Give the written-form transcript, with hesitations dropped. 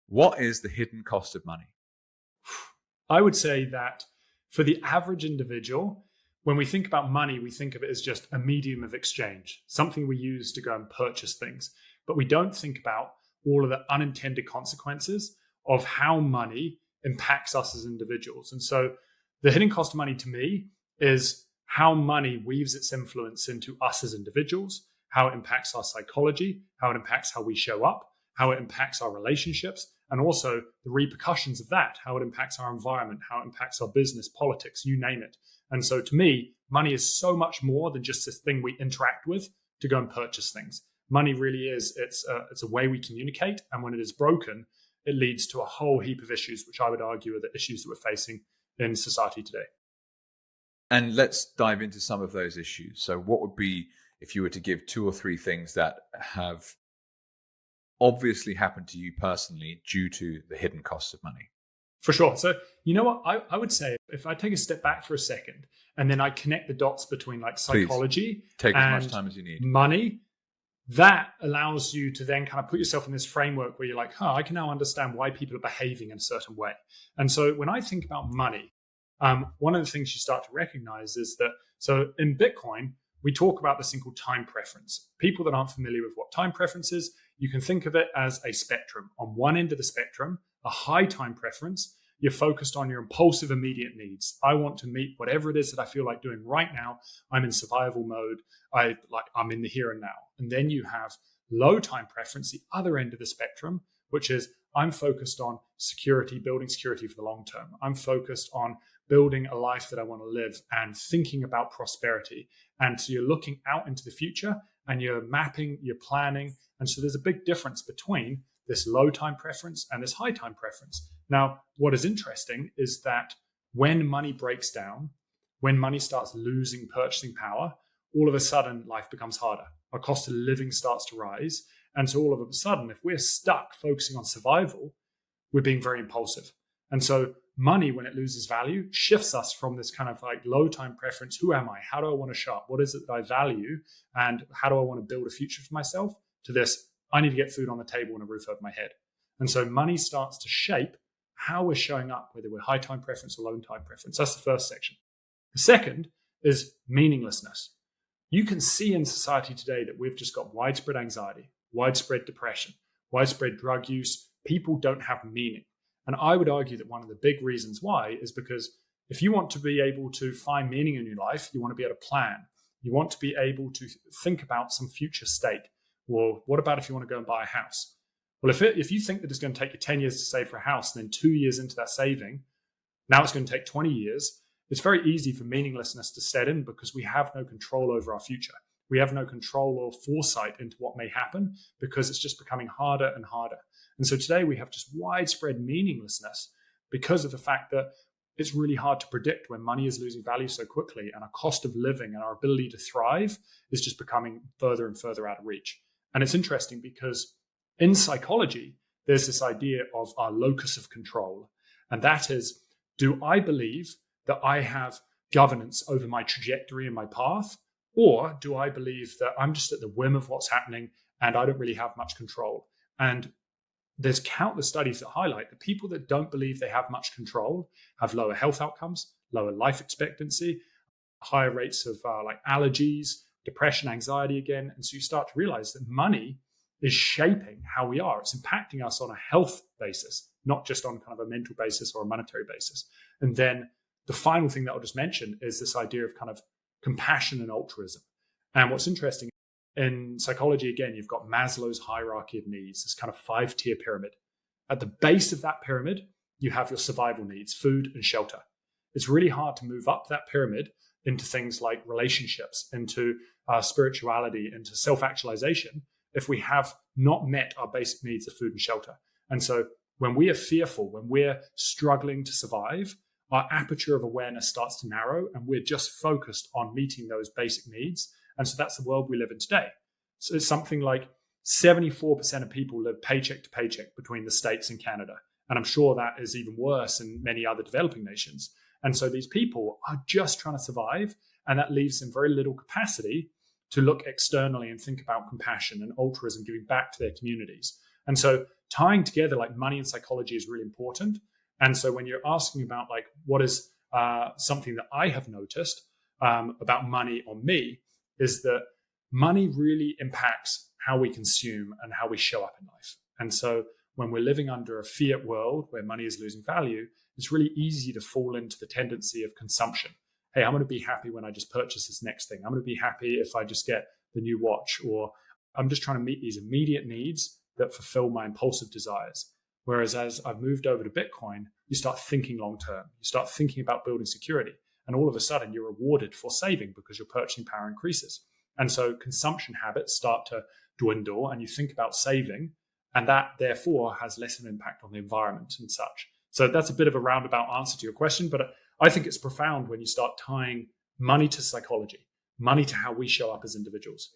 What is the hidden cost of money? I would say that for the average individual, when we think about money, we think of it as just a medium of exchange, something we use to go and purchase things. But we don't think about all of the unintended consequences of how money impacts us as individuals. And so the hidden cost of money to me is how money weaves its influence into us as individuals, how it impacts our psychology, how it impacts how we show up, how it impacts our relationships, and also the repercussions of that, how it impacts our environment, how it impacts our business, politics, you name it. And so to me, money is so much more than just this thing we interact with to go and purchase things. Money really is, it's a way we communicate. And when it is broken, it leads to a whole heap of issues, which I would argue are the issues that we're facing in society today. And let's dive into some of those issues. So what would be, if you were to give 2 or 3 things that have obviously happened to you personally due to the hidden costs of money? For sure. So, you know what? I would say if I take a step back for a second and then I connect the dots between like psychology Please, take as and much time as you need. Money, that allows you to then kind of put yourself in this framework where you're like, I can now understand why people are behaving in a certain way. And so when I think about money, one of the things you start to recognize is that, so in Bitcoin, we talk about this thing called time preference. People that aren't familiar with what time preference is, you can think of it as a spectrum. On one end of the spectrum, a high time preference, you're focused on your impulsive immediate needs. I want to meet whatever it is that I feel like doing right now. I'm in survival mode. I'm in the here and now. And then you have low time preference, the other end of the spectrum, which is I'm focused on security, building security for the long term. I'm focused on building a life that I want to live and thinking about prosperity. And so you're looking out into the future and you're mapping, you're planning. And so there's a big difference between this low time preference and this high time preference. Now, what is interesting is that when money breaks down, when money starts losing purchasing power, all of a sudden life becomes harder. Our cost of living starts to rise. And so all of a sudden, if we're stuck focusing on survival, we're being very impulsive. And so money, when it loses value, shifts us from this kind of like low time preference. Who am I? How do I want to show up? What is it that I value? And how do I want to build a future for myself? To this, I need to get food on the table and a roof over my head. And so money starts to shape how we're showing up, whether we're high time preference or low time preference. That's the first section. The second is meaninglessness. You can see in society today that we've just got widespread anxiety, widespread depression, widespread drug use. People don't have meaning. And I would argue that one of the big reasons why is because if you want to be able to find meaning in your life, you want to be able to plan. You want to be able to think about some future state. Well, what about if you want to go and buy a house? Well, if you think that it's going to take you 10 years to save for a house, and then 2 years into that saving, now it's going to take 20 years, it's very easy for meaninglessness to set in because we have no control over our future. We have no control or foresight into what may happen because it's just becoming harder and harder. And so today we have just widespread meaninglessness because of the fact that it's really hard to predict when money is losing value so quickly and our cost of living and our ability to thrive is just becoming further and further out of reach. And it's interesting because in psychology, there's this idea of our locus of control. And that is, do I believe that I have governance over my trajectory and my path? Or do I believe that I'm just at the whim of what's happening and I don't really have much control? And there's countless studies that highlight that people that don't believe they have much control have lower health outcomes, lower life expectancy, higher rates of like allergies, depression, anxiety again. And so you start to realize that money is shaping how we are. It's impacting us on a health basis, not just on kind of a mental basis or a monetary basis. And then the final thing that I'll just mention is this idea of kind of compassion and altruism. And what's interesting in psychology, again, you've got Maslow's hierarchy of needs, this kind of 5-tier pyramid. At the base of that pyramid, you have your survival needs, food and shelter. It's really hard to move up that pyramid into things like relationships, into spirituality, into self-actualization, if we have not met our basic needs of food and shelter. And so when we are fearful, when we're struggling to survive, our aperture of awareness starts to narrow and we're just focused on meeting those basic needs. And so that's the world we live in today. So it's something like 74% of people live paycheck to paycheck between the States and Canada. And I'm sure that is even worse in many other developing nations. And so these people are just trying to survive. And that leaves them very little capacity to look externally and think about compassion and altruism, giving back to their communities. And so tying together like money and psychology is really important. And so when you're asking about like what is something that I have noticed about money on me, is that money really impacts how we consume and how we show up in life. And so when we're living under a fiat world where money is losing value, it's really easy to fall into the tendency of consumption. Hey, I'm going to be happy when I just purchase this next thing. I'm going to be happy if I just get the new watch, or I'm just trying to meet these immediate needs that fulfill my impulsive desires. Whereas as I've moved over to Bitcoin, you start thinking long term. You start thinking about building security. And all of a sudden, you're rewarded for saving because your purchasing power increases. And so consumption habits start to dwindle, and you think about saving, and that therefore has less of an impact on the environment and such. So that's a bit of a roundabout answer to your question, but I think it's profound when you start tying money to psychology, money to how we show up as individuals.